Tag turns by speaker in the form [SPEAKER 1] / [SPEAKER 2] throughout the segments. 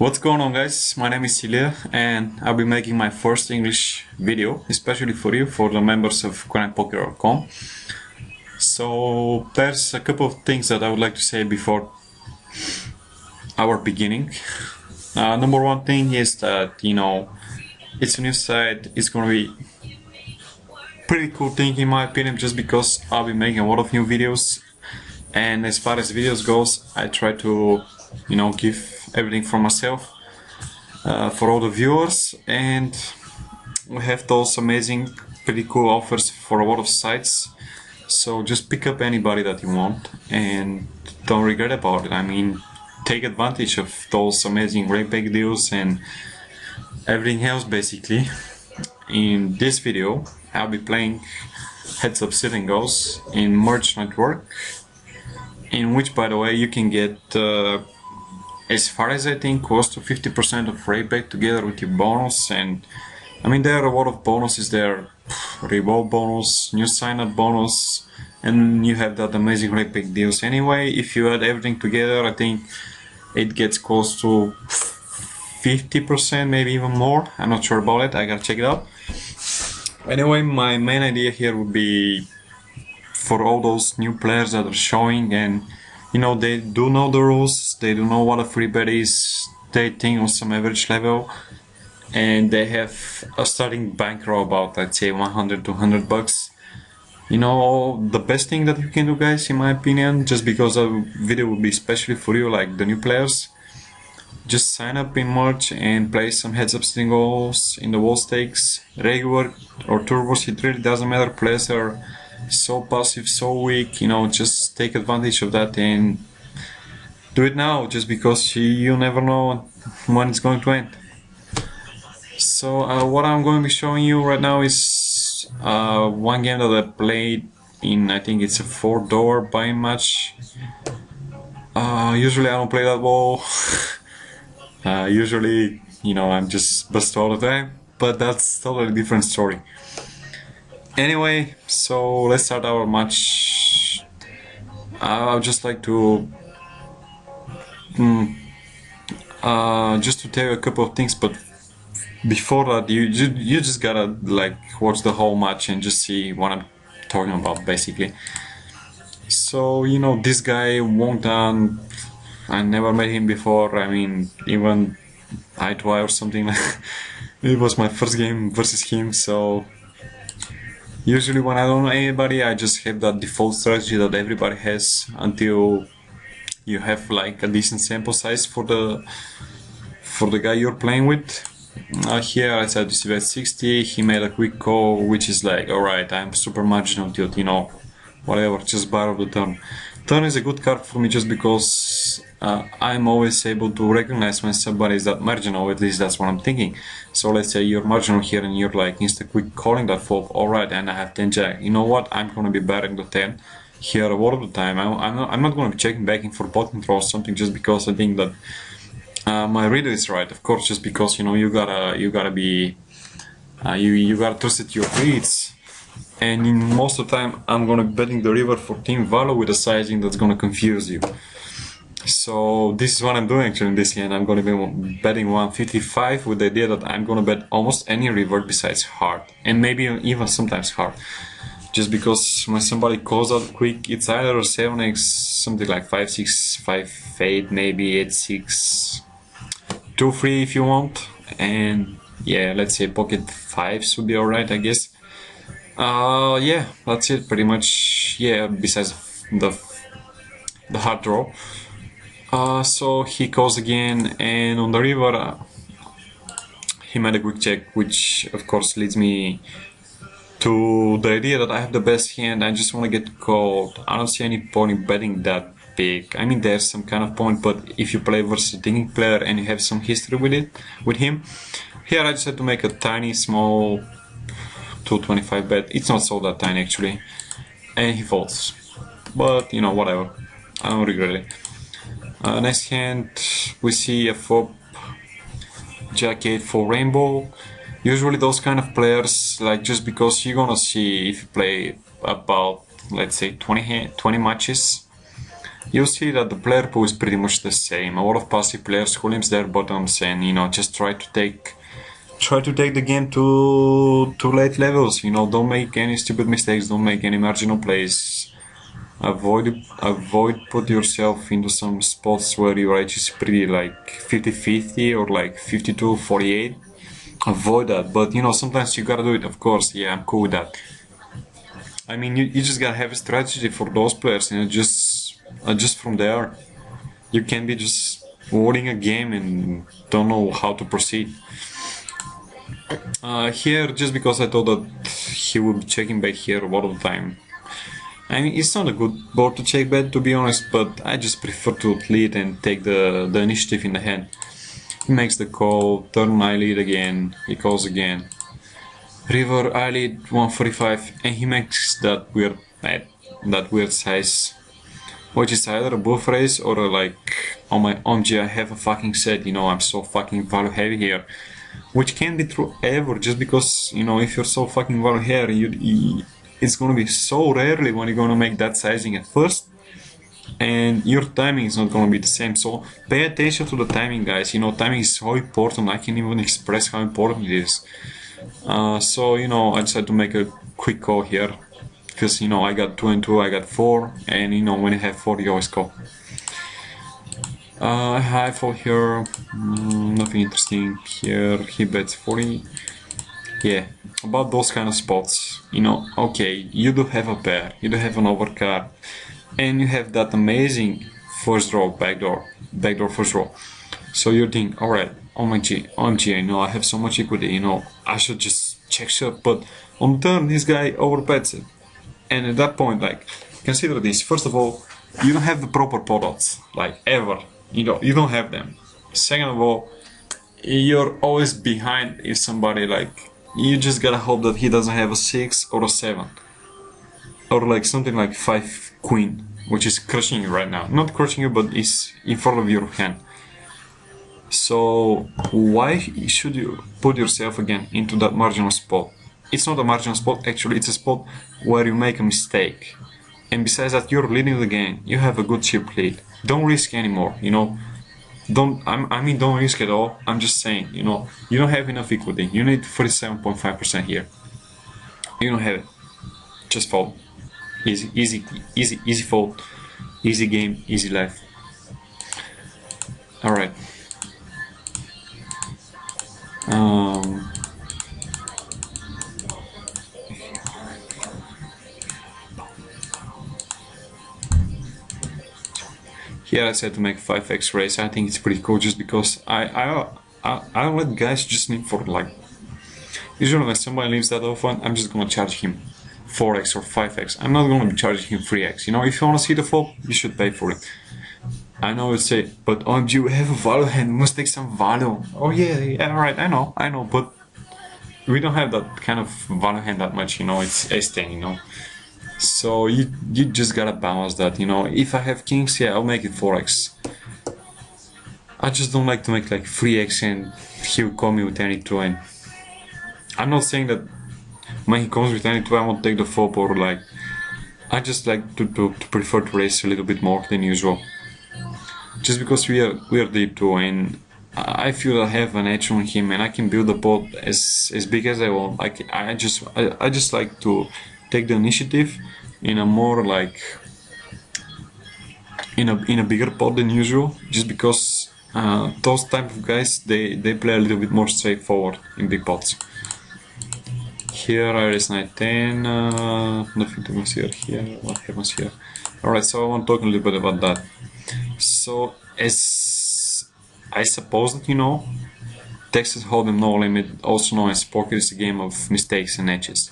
[SPEAKER 1] What's going on, guys? My name is Celia and I'll be making my first English video, especially for you, for the members of comunnity.com. So there's a couple of things that I would like to say before our beginning. Number one thing is that, it's a new site. It's gonna be pretty cool thing in my opinion, just because I'll be making a lot of new videos, and as far as videos goes, I try to give everything for myself, for all the viewers, and we have those amazing, pretty cool offers for a lot of sites. So just pick up anybody that you want and don't regret about it. I mean, take advantage of those amazing rate back deals and everything else. Basically, in this video I'll be playing heads up sit and goes in Merge Network, in which, by the way, you can get as far as I think close to 50% of rate back together with your bonus. And I mean, there are a lot of bonuses there: revolve bonus, new sign up bonus, and you have that amazing rate back deals. Anyway, if you add everything together, I think it gets close to 50%, maybe even more. I'm not sure about it, I gotta check it out. Anyway, my main idea here would be for all those new players that are showing, and they do know the rules, they do know what a free bet is, they think on some average level, and they have a starting bankroll about, I'd say, 100 to 100 bucks. The best thing that you can do, guys, in my opinion, just because the video will be especially for you, like the new players, just sign up in March and play some heads up sitting goals in the wall stakes, regular or turbos, it really doesn't matter. Players are so passive, so weak, just take advantage of that and do it now, just because you never know when it's going to end. So what I'm going to be showing you right now is one game that I played in, I think it's a $4 buy-in match. Usually I don't play that well. Usually, I'm just busted all the time, but that's totally different story. Anyway, so let's start our match. I would just like to just to tell you a couple of things, but before that, you just gotta watch the whole match and just see what I'm talking about, basically. So this guy Wong Dan, I never met him before. I mean, even eye to eye or something. It was my first game versus him, so usually when I don't know anybody, I just have that default strategy that everybody has until you have like a decent sample size for the guy you're playing with. Here I said to bet 60, he made a quick call, which is like, alright, I'm super marginal, dude, whatever, just borrow the turn. Turn is a good card for me just because I'm always able to recognize when somebody is that marginal, at least that's what I'm thinking. So let's say you're marginal here and you're like insta quick calling that flop, alright, and I have 10 jack. You know what, I'm gonna be betting the 10 here a lot of the time. I'm not gonna be checking back in for bottom throw or something just because I think that my reader is right. Of course, just because you gotta be you gotta trust your reads. And in most of the time, I'm gonna be betting the river for team value with a sizing that's gonna confuse you. So this is what I'm doing actually in this hand. I'm gonna be betting 155 with the idea that I'm gonna bet almost any river besides heart, and maybe even sometimes heart. Just because when somebody calls out quick, it's either a 7x, something like 5-6, 5-8, maybe 8-6, 2-3 if you want, and yeah, let's say pocket 5s would be alright, I guess. Yeah, that's it pretty much. Yeah, besides the hard draw. So he calls again, and on the river he made a quick check, which of course leads me to the idea that I have the best hand. I just want to get called. I don't see any point in betting that big. I mean, there's some kind of point, but if you play versus a thinking player and you have some history with him, here I just had to make a tiny small 225 bet. It's not so that tiny actually, and he folds, but whatever, I don't regret it. Next hand we see a flop jack 8 for rainbow. Usually those kind of players, like, just because you're gonna see, if you play about, let's say, 20 matches, you'll see that the player pool is pretty much the same. A lot of passive players who limps their bottoms and, you know, just try to take the game to late levels. You know, don't make any stupid mistakes, don't make any marginal plays. Avoid put yourself into some spots where your edge is pretty like 50-50 or like 52-48. Avoid that, but you know, sometimes you gotta do it, of course. Yeah, I'm cool with that. I mean, you just gotta have a strategy for those players, and just from there, you can be just winning a game and don't know how to proceed. Here, just because I thought that he would be checking back here a lot of the time. I mean, it's not a good board to check back, to be honest, but I just prefer to lead and take the initiative in the hand. He makes the call, turn I lead again, he calls again. River, I lead 145, and he makes that weird size, which is either a buff raise or like, on my OMG I have a fucking set, you know, I'm so fucking value heavy here. Which can be true ever, just because, you know, if you're so fucking value heavy, it's gonna be so rarely when you're gonna make that sizing at first, and your timing is not gonna be the same. So pay attention to the timing, guys. You know, timing is so important. I can't even express how important it is. So, you know, I decided to make a quick call here, because, you know, I got 2 and 2, I got 4, and you know, when you have 4, you always call. High fall here, nothing interesting here. He bets 40. Yeah, about those kind of spots, you know, okay, you do have a pair, you do have an overcard, and you have that amazing first draw, backdoor first draw. So you think, alright, OMG, I know I have so much equity, you know, I should just check shop, but on turn this guy overbets it. And at that point, like, consider this, first of all, you don't have the proper pot odds, like, ever, you know, you don't have them. Second of all, you're always behind if somebody, like, you just gotta hope that he doesn't have a 6 or a 7. Or like something like 5 queen, which is crushing you right now. Not crushing you, but is in front of your hand. So why should you put yourself again into that marginal spot? It's not a marginal spot, actually, it's a spot where you make a mistake. And besides that, you're leading the game, you have a good chip lead. Don't risk anymore, you know. Don't risk at all. I'm just saying, you know, you don't have enough equity. You need 47.5% here. You don't have it. Just fold. Easy fold. Easy game, easy life. Alright. Here I said to make 5x raise. I think it's pretty cool, just because I don't let guys just limp for like. Usually when somebody limps that often, I'm just gonna charge him 4x or 5x. I'm not gonna be charging him 3x. You know, if you wanna see the fold, you should pay for it. I know you say, but OMG, we have a value hand, we must take some value. Oh yeah, alright, I know, but we don't have that kind of value hand that much, you know, it's S10, you know. So you just gotta balance that, you know. If I have kings, yeah, I'll make it 4x. I just don't like to make like 3x and he'll call me with any 2, and I'm not saying that when he comes with any 2 I won't take the flop, or like, I just like to prefer to raise a little bit more than usual. Just because we are deep too, and I feel I have an edge on him and I can build the pot as big as I want. Like I just like to take the initiative in a more like in a bigger pot than usual, just because those type of guys they play a little bit more straightforward in big pots. Here I raise knight 10, nothing to consider here. What happens here? Alright, so I want to talk a little bit about that. So as I suppose that you know, Texas Hold'em No Limit, also known as poker, is a game of mistakes and edges.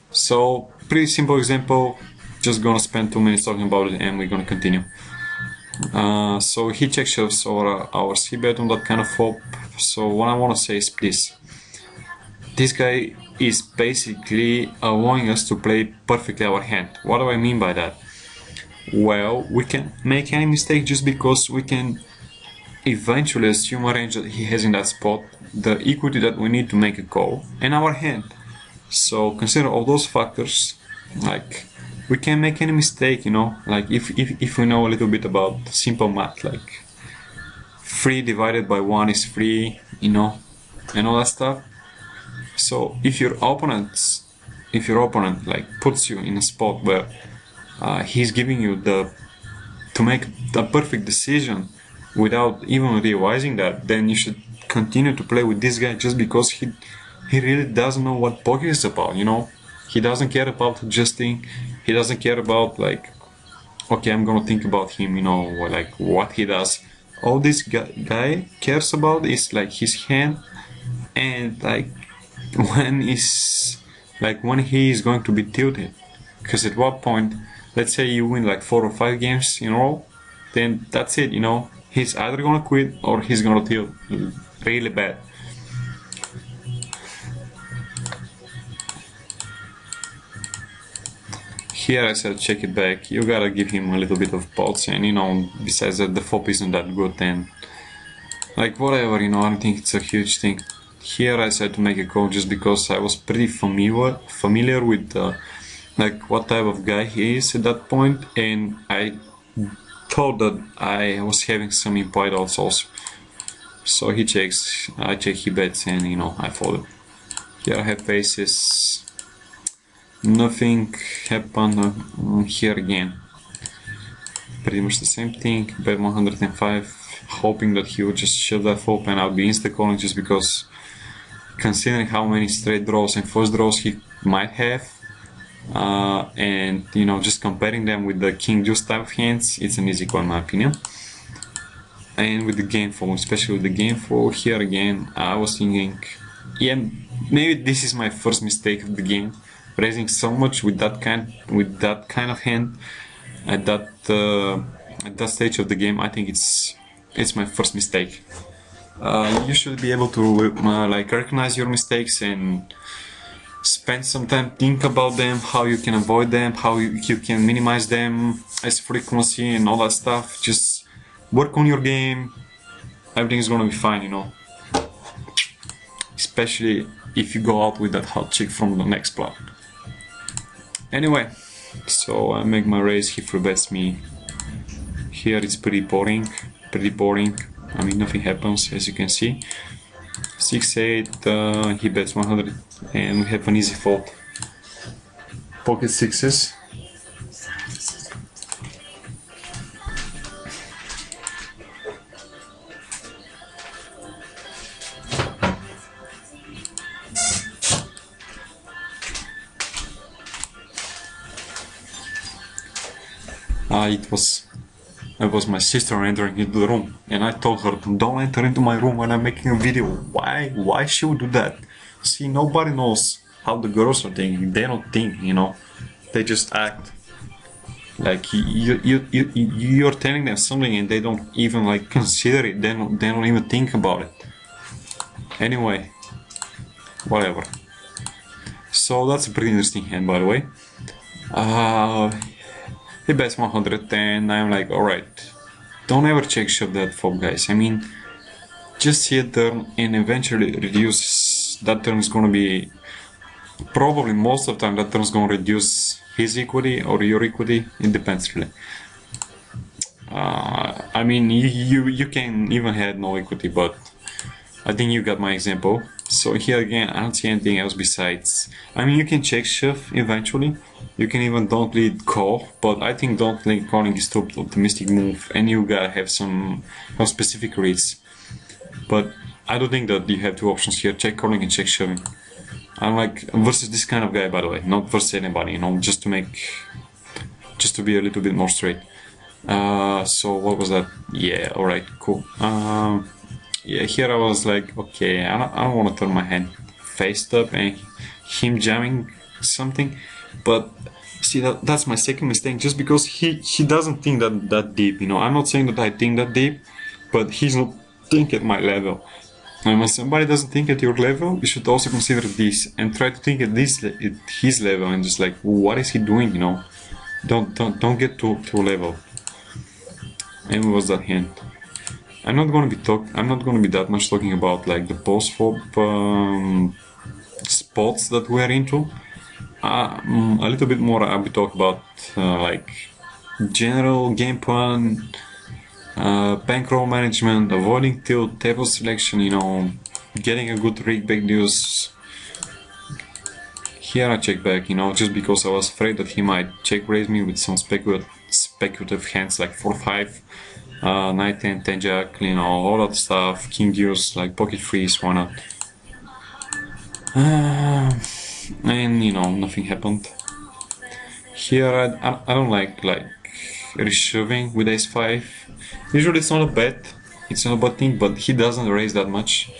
[SPEAKER 1] So pretty simple example, just gonna spend 2 minutes talking about it and we're gonna continue. So he check shoves over our c-bet on that kind of flop. So what I wanna say is this. This guy is basically allowing us to play perfectly our hand. What do I mean by that? Well, we can make any mistake just because we can eventually assume a range that he has in that spot, the equity that we need to make a call, and our hand. So consider all those factors, like we can make any mistake, you know, like if we know a little bit about simple math, like 3 divided by 1 is 3, you know, and all that stuff. So if your opponent like puts you in a spot where he's giving you to make the perfect decision without even realizing that, then you should continue to play with this guy just because he really doesn't know what poker is about, you know. He doesn't care about adjusting. He doesn't care about like, okay, I'm gonna think about him, you know, like what he does. All this guy cares about is like his hand, and like when he is going to be tilted. Because at what point, let's say you win like 4 or 5 games in a row, then that's it, you know. He's either gonna quit or he's gonna tilt really bad. Here I said check it back. You gotta give him a little bit of pulse, and you know, besides that the FOP isn't that good, then like whatever, you know, I don't think it's a huge thing. Here I said to make a call just because I was pretty familiar with like what type of guy he is at that point, and I thought that I was having some implied odds also. So he checks, I check, he bets, and you know, I folded. Here I have aces. Nothing happened here again. Pretty much the same thing. Bet 105, hoping that he would just shove that flop and I'll be insta calling just because, considering how many straight draws and flush draws he might have, and you know, just comparing them with the king deuce type of hands, it's an easy call in my opinion. And with the game flow, especially with the game flow here again, I was thinking, yeah, maybe this is my first mistake of the game. Raising so much with that kind of hand at that stage of the game, I think it's my first mistake. You should be able to like recognize your mistakes and spend some time think about them, how you can avoid them, how you can minimize them as frequency and all that stuff. Just work on your game. Everything is gonna be fine, you know. Especially if you go out with that hot chick from the next block. Anyway, so I make my raise, he free bets me. Here it's pretty boring. I mean, nothing happens, as you can see. 6-8, he bets 100, and we have an easy fold. Pocket sixes. It was my sister entering into the room, and I told her, don't enter into my room when I'm making a video. Why she would do that? See, nobody knows how the girls are thinking. They don't think, you know, they just act. Like you're telling them something and they don't even like consider it. They don't even think about it. Anyway, whatever. So that's a pretty interesting hand, by the way. He bets 110, I'm like, alright, don't ever check shove that flop, guys. I mean, just see a turn and eventually reduce. That turn is gonna be, probably most of the time, that turn is gonna reduce his equity or your equity. It depends really. I mean, you can even have no equity, but I think you got my example. So here again, I don't see anything else besides, I mean, you can check shove eventually. You can even don't lead call, but I think don't lead calling is too optimistic move, and you gotta have some specific reads. But I don't think that you have two options here: check calling and check shoving. I'm like versus this kind of guy, by the way, not versus anybody, you know, just to be a little bit more straight. So what was that? Yeah, all right, cool. Yeah, here I was like, okay, I don't want to turn my hand face up and him jamming something. But see, that's my second mistake, just because he doesn't think that deep, you know. I'm not saying that I think that deep, but he's not thinking at my level. And when somebody doesn't think at your level, you should also consider this and try to think at his level, and just like, what is he doing, you know? Don't get to level. And what was that hand? I'm not gonna be that much talking about like the post flop spots that we're into. a little bit more I will talk about like general game plan, bankroll management, avoiding tilt, table selection, you know, getting a good rig back deuce. Here I check back, you know, just because I was afraid that he might check raise me with some speculative hands like 4-5, knight 10, 10 jack, you know, all that stuff, king deuce, like pocket freeze, why not? And you know, nothing happened. Here I don't like reshoving with ace5. Usually it's not a bad thing, but he doesn't raise that much.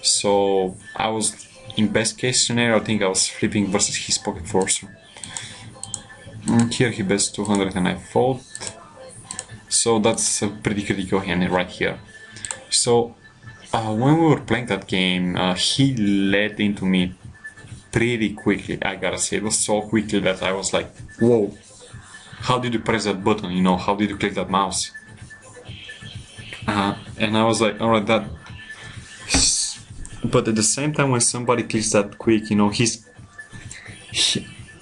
[SPEAKER 1] So I was, in best case scenario, I think I was flipping versus his pocket fours. Here he bets 200 and I fold. So that's a pretty critical hand right here. So when we were playing that game, he led into me pretty quickly, I gotta say. It was so quickly that I was like, whoa, how did you press that button, you know, how did you click that mouse? And I was like, alright, that... But at the same time, when somebody clicks that quick, you know,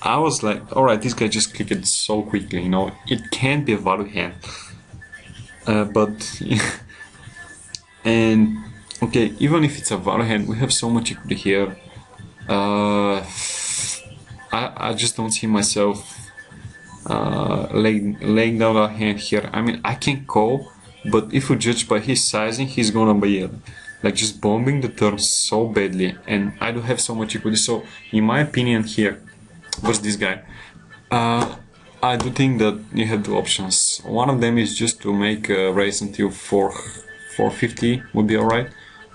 [SPEAKER 1] I was like, alright, this guy just clicked it so quickly, you know, it can't be a value hand. But... and, okay, even if it's a value hand, we have so much equity here. I just don't see myself laying down a hand here. I mean, I can call, but if we judge by his sizing, he's gonna be like just bombing the turn so badly, and I do have so much equity. So in my opinion here, versus this guy, I do think that you have two options. One of them is just to make a raise until 450 would be alright,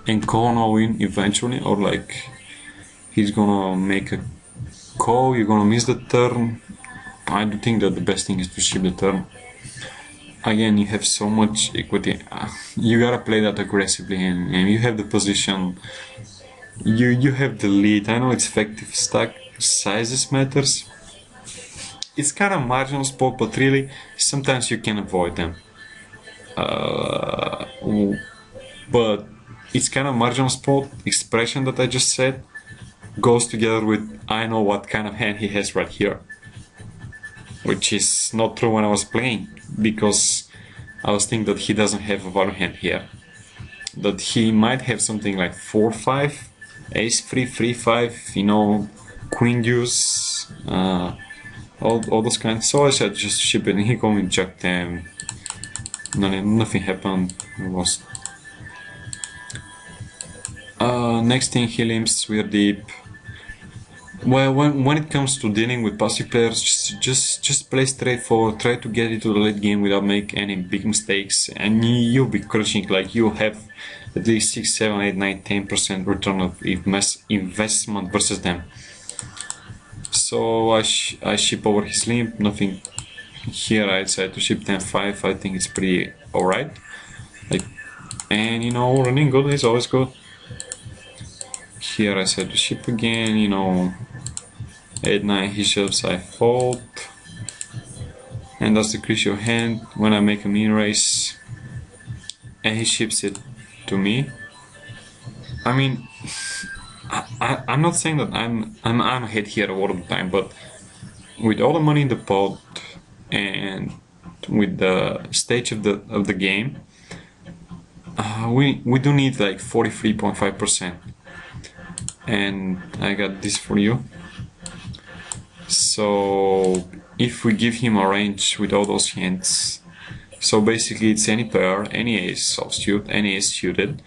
[SPEAKER 1] and call no win eventually, or like he's gonna make a call, you're gonna miss the turn. I do think that the best thing is to ship the turn. Again, you have so much equity, you gotta play that aggressively, and you have the position, you have the lead. I know it's effective stack sizes matters, it's kind of marginal spot, but really sometimes you can avoid them. But it's kind of marginal spot expression that I just said goes together with I know what kind of hand he has right here, which is not true when I was playing, because I was thinking that he doesn't have a value hand here, that he might have something like 4-5, ace-3, 3-5, you know, queen deuce, all those kinds. So I said just ship it, and he called me jack 10. Nothing happened. I lost. Next thing, he limps, we're deep. Well, when it comes to dealing with passive players, just play straightforward, try to get into the late game without making any big mistakes, and you'll be crushing. Like, you'll have at least 6, 7, 8, 9, 10% return of investment versus them. So I ship over his limp, nothing here. I decided to ship 10-5, I think it's pretty alright. Like, and you know, running good is always good. Here I said to ship again, you know, 8-9 he shoves, I fold, and that's the crucial hand when I make a min raise, and he ships it to me. I mean, I'm not saying that I'm ahead here all the time, but with all the money in the pot and with the stage of the game, we do need like 43.5%. And I got this for you. So if we give him a range with all those hands, so basically it's any pair, any ace offsuit, any ace suited,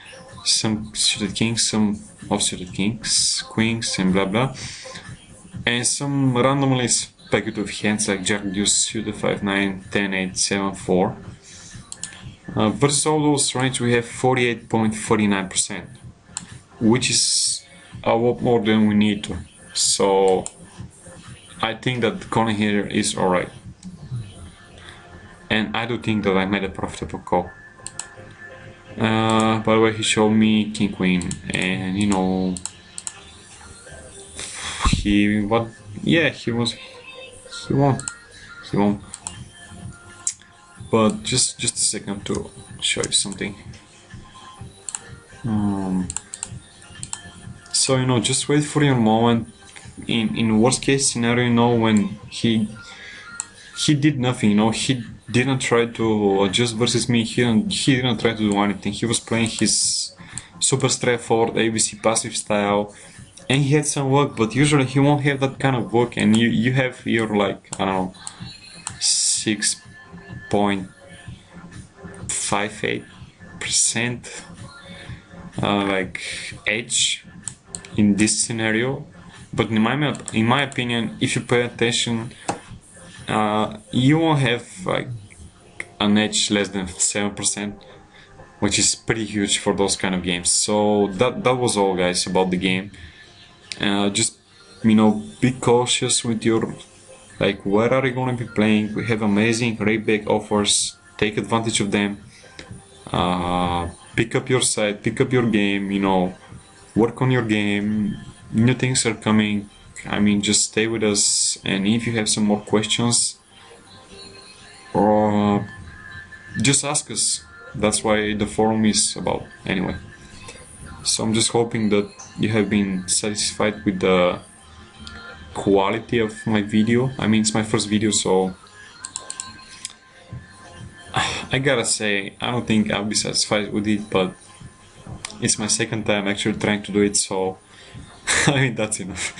[SPEAKER 1] some suited kings, some offsuited kings, queens, and blah blah, and some randomly speculative hands like jack deuce suited 5-9, 10-8, 7-4. Versus all those range we have 48.49%, which is a lot more than we need to. So I think that the corner here is alright, and I do think that I made a profitable call. By the way, he showed me king queen, and you know, he won. But just a second to show you something. So you know, just wait for your moment. in worst case scenario, you know, when he did nothing, you know, he didn't try to adjust versus me, he didn't try to do anything. He was playing his super straightforward ABC passive style, and he had some work, but usually he won't have that kind of work, and you have your, like, I don't know, 6.58% like edge in this scenario. But in my opinion, if you pay attention, you won't have like an edge less than 7%, which is pretty huge for those kind of games. So that was all, guys, about the game. Just, you know, be cautious with your, like, where are you gonna be playing. We have amazing rakeback offers, take advantage of them. Pick up your side, pick up your game, you know, work on your game. New things are coming. I mean, just stay with us, and if you have some more questions, or just ask us. That's why the forum is about, anyway. So I'm just hoping that you have been satisfied with the quality of my video. I mean, it's my first video, so I gotta say, I don't think I'll be satisfied with it, but it's my second time actually trying to do it, so I mean, that's enough.